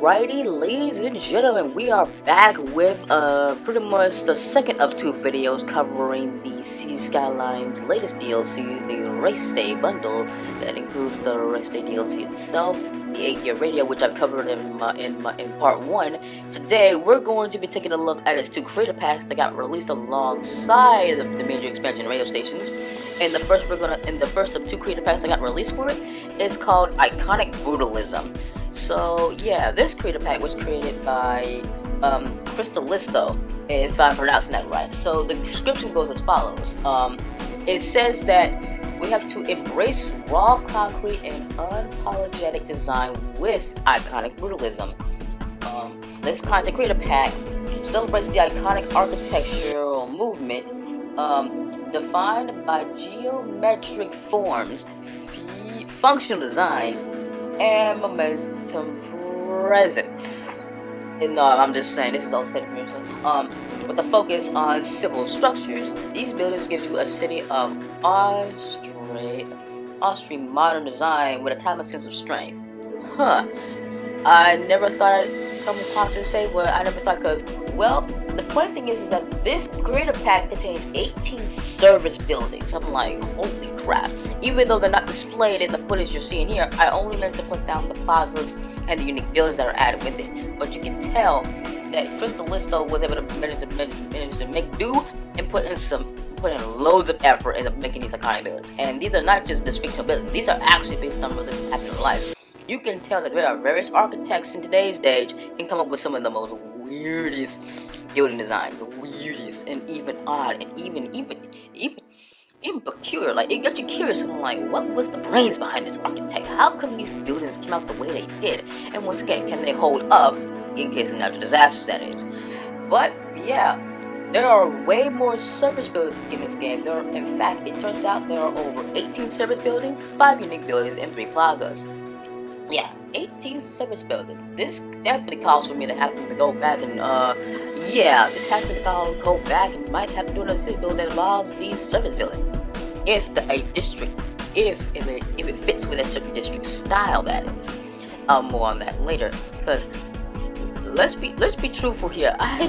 Alrighty, ladies and gentlemen, we are back with pretty much the second of two videos covering the Skylines latest DLC, the Race Day bundle that includes the Race Day DLC itself, the 8-year radio, which I've covered in part 1. Today, we're going to be taking a look at its two creator packs that got released alongside the major expansion radio stations. And the first of two creator packs that got released for it is called Iconic Brutalism. So yeah, this creator pack was created by Brutalism, if I'm pronouncing that right. So the description goes as follows. It says that we have to embrace raw, concrete, and unapologetic design with iconic brutalism. This content creator pack celebrates the iconic architectural movement defined by geometric forms, functional design, and momentum presence. And I'm just saying, this is all set for yourself. With a focus on civil structures, these buildings give you a city of Austrian modern design with a timeless sense of strength. I never thought I'd come across and say, well, I never thought, because, well, the funny thing is that this creator pack contains 18 service buildings. I'm like, holy crap. Even though they're not displayed in the footage you're seeing here, I only managed to put down the plazas and the unique buildings that are added with it. But you can tell that Brutalism was able to manage to make do and put in loads of effort into making these iconic buildings. And these are not just fictional buildings, these are actually based on what this happened in life. You can tell that there are various architects in today's age can come up with some of the most weirdest building designs, weirdest and even odd and even peculiar. Like, it got you curious and like, what was the brains behind this architect? How come these buildings came out the way they did? And once again, can they hold up in case of natural disasters, that is? But yeah, there are way more service buildings in this game. In fact, it turns out there are over 18 service buildings, 5 unique buildings, and 3 plazas. Yeah, 18 service buildings. This definitely calls for me to have to go back and, this has to go back and might have to do a city build that involves these service buildings. If it fits with a certain district style, that is. More on that later, because let's be truthful here. I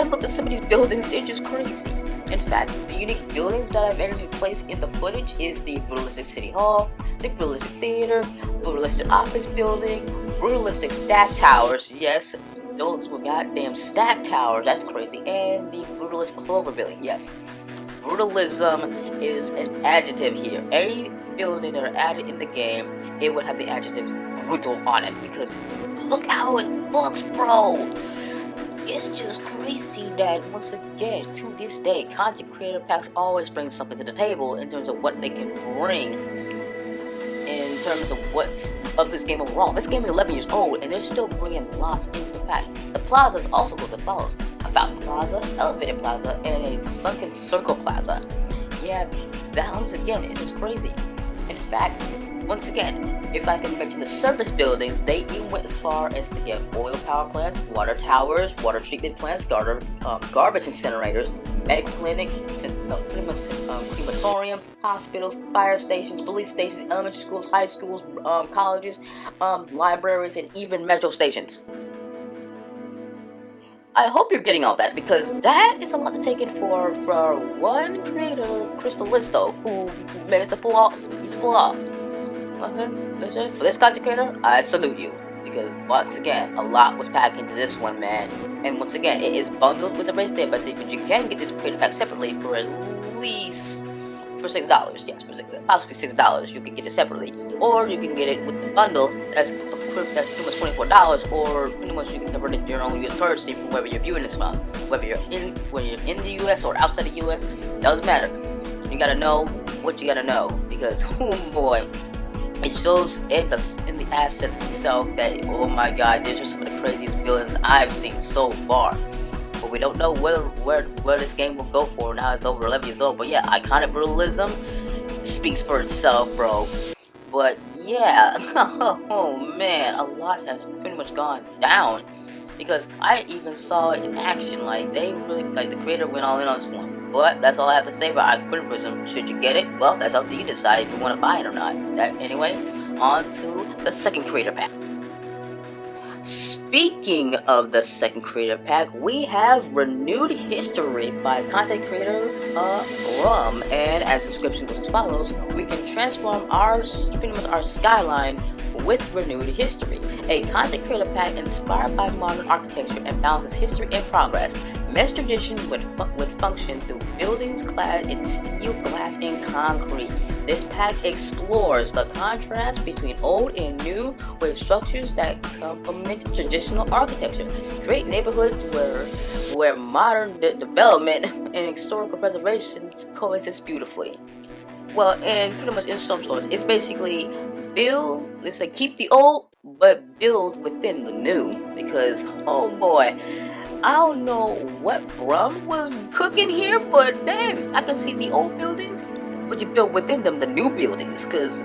looked at some of these buildings, they're just crazy. In fact, the unique buildings that I've entered place in the footage is the Brutalistic City Hall, the Brutalistic Theater, Brutalistic Office Building, Brutalistic Stack Towers, yes, those were goddamn stack towers, that's crazy, and the Brutalist Clover Building, yes. Brutalism is an adjective here. Every building that are added in the game, it would have the adjective brutal on it, because look how it looks, bro! It's just crazy that, once again, to this day, content creator packs always bring something to the table in terms of what they can bring in terms of this game overall. This game is 11 years old, and they're still bringing lots into the pack. The plazas also goes as follows: a Fountain Plaza, Elevated Plaza, and a Sunken Circle Plaza. Yeah, that once again, it is crazy. In fact, once again, if I can mention the service buildings, they even went as far as to get oil power plants, water towers, water treatment plants, garbage incinerators, medical clinics, crematoriums, hospitals, fire stations, police stations, elementary schools, high schools, colleges, libraries, and even metro stations. I hope you're getting all that, because that is a lot to take in for one creator, Brutalism, who managed to pull off. Okay, for this content creator, I salute you, because once again, a lot was packed into this one, man. And once again, it is bundled with the Race Day, but you can get this creator pack separately for at least for $6. Yes, possibly $6. You can get it separately, or you can get it with the bundle. That's pretty much $24, or pretty much you can convert it to your own US currency from wherever you're viewing this from. Whether you're in the US or outside the US, doesn't matter. You gotta know what you gotta know, because oh boy, it shows in the assets itself that, oh my god, these are some of the craziest buildings I've seen so far. But we don't know where this game will go for now. It's over 11 years old. But yeah, iconic brutalism speaks for itself, bro. But yeah, oh man, a lot has pretty much gone down, because I even saw it in action. Like, they really, like, the creator went all in on this one. But that's all I have to say about Brutalism. Should you get it? Well, that's up to you to decide if you want to buy it or not. Anyway, on to the second creator pack. Speaking of the second creator pack, we have Renewed History by content creator Rum, and as the description goes as follows: we can transform our skyline with Renewed History, a content creator pack inspired by modern architecture and balances history and progress. Mesh tradition would function through buildings clad in steel, glass, and concrete. This pack explores the contrast between old and new with structures that complement traditional architecture. Create neighborhoods where modern development and historical preservation coexist beautifully. Well, and pretty much in some sorts, it's basically it's like keep the old but build within the new, because oh boy, I don't know what Brum was cooking here, but damn, I can see the old buildings, but you build within them the new buildings, because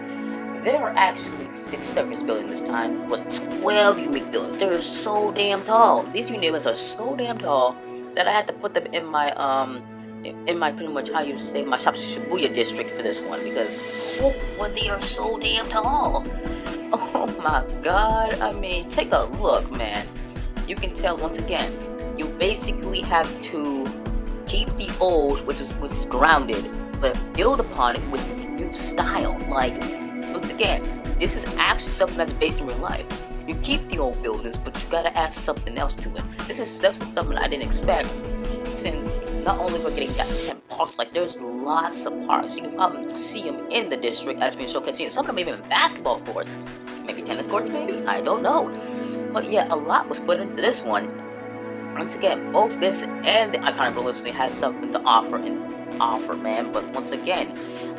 there are actually 6 surface buildings this time, but 12 unique buildings. They're so damn tall. These unique buildings are so damn tall that I had to put them in my pretty much how you say my Shops of Shibuya district for this one, because they are so damn tall. Oh my god, I mean, take a look, man. You can tell once again, you basically have to keep the old, which is grounded, but build upon it with new style. Like, once again, this is actually something that's based in real life. You keep the old buildings, but you gotta add something else to it. This is something I didn't expect, since not only we're getting 10 parks, like there's lots of parks. You can probably see them in the district as being showcased. Some of them even basketball courts, maybe tennis courts, maybe, I don't know. But yeah, a lot was put into this one. Once again, both this and the iconic Brutalism has something to offer, man. But once again,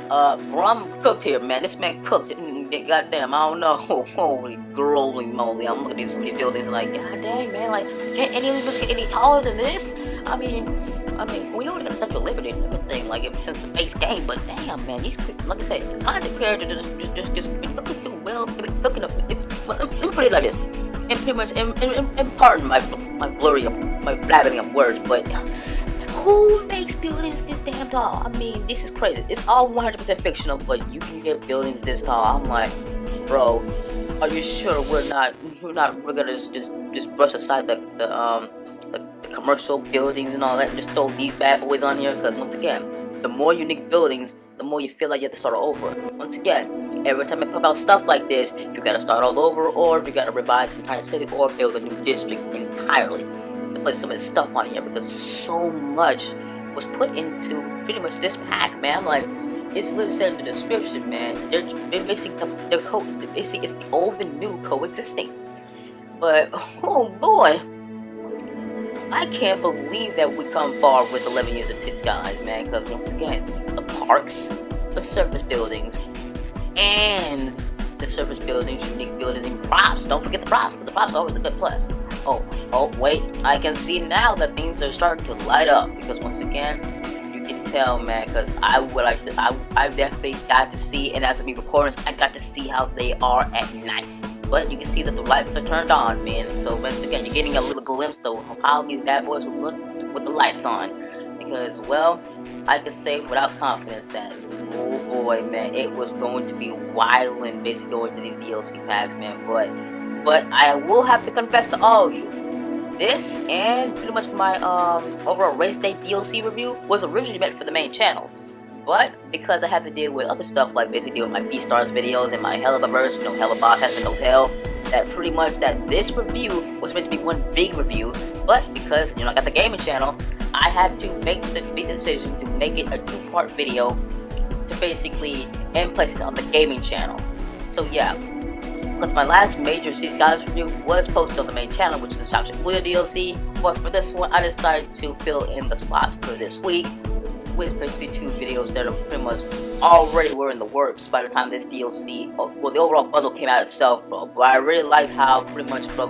Brum cooked here, man. This man cooked it. Goddamn, I don't know. Holy groly moly! I'm looking at these buildings like, god dang, man. Like, can't any of these get any taller than this? I mean, we know we got such a liberty and everything, like since the base game. But damn, man, these, like I said, content characters just been looking through well, looking up. Let me put it like this. And pretty much, and pardon my blabbing of words, but who makes buildings this damn tall? I mean, this is crazy. It's all 100% fictional, but you can get buildings this tall. I'm like, bro, are you sure we're gonna just brush aside the commercial buildings and all that, and just throw these bad boys on here? Because once again, the more unique buildings, the more you feel like you have to start all over. Once again, every time I put out stuff like this, you gotta start all over, or you gotta revise the entire city, or build a new district entirely to put some of this stuff on here, because so much was put into pretty much this pack, man. Like, it's literally said in the description, man. They're basically basically it's the old and new coexisting. But oh boy, I can't believe that we come far with 11 years of Skylines, man. Because once again, the parks, the surface buildings, and the surface buildings, unique buildings, and props. Don't forget the props, because the props are always a good plus. Oh, wait, I can see now that things are starting to light up, because once again, you can tell, man, because I definitely got to see, and as of me recording this, I got to see how they are at night. But you can see that the lights are turned on, man. So once again, you're getting a little glimpse of how these bad boys will look with the lights on. Because, well, I can say without confidence that, oh boy, man, it was going to be wildin' basically going to these DLC packs, man. But I will have to confess to all of you, this and pretty much my overall Race Day DLC review was originally meant for the main channel. But because I have to deal with other stuff, like basically with my B-Stars videos and my Hell of a Verse, Hell of Boss has no hell, that pretty much that this review was meant to be one big review. But because, I got the gaming channel, I had to make the big decision to make it a 2-part video to basically end places on the gaming channel. So yeah, because my last major Skylines review was posted on the main channel, which is the Shops of Shibuya DLC. But for this one, I decided to fill in the slots for this week with basically 2 videos that are pretty much already were in the works by the time this DLC, well, the overall bundle came out itself, bro. But I really like how pretty much, bro,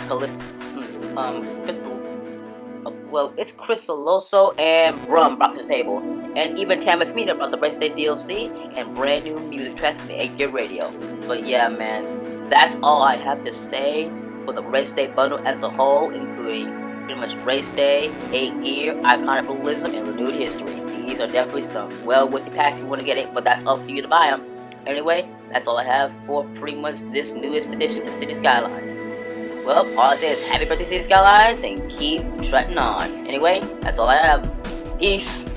it's Crystaloso and Brum brought to the table, and even Tamasmina brought the Race Day DLC and brand new music tracks from the 8-Gear Radio. But yeah, man, that's all I have to say for the Race Day bundle as a whole, including pretty much Race Day, 8-Gear, Iconic Brutalism, and Renewed History. These are definitely some well with the packs you want to get it, but that's up to you to buy them. Anyway, that's all I have for pretty much this newest addition to City Skylines. well, all I say is happy birthday, City Skylines, and keep trotting on. Anyway, that's all I have. Peace.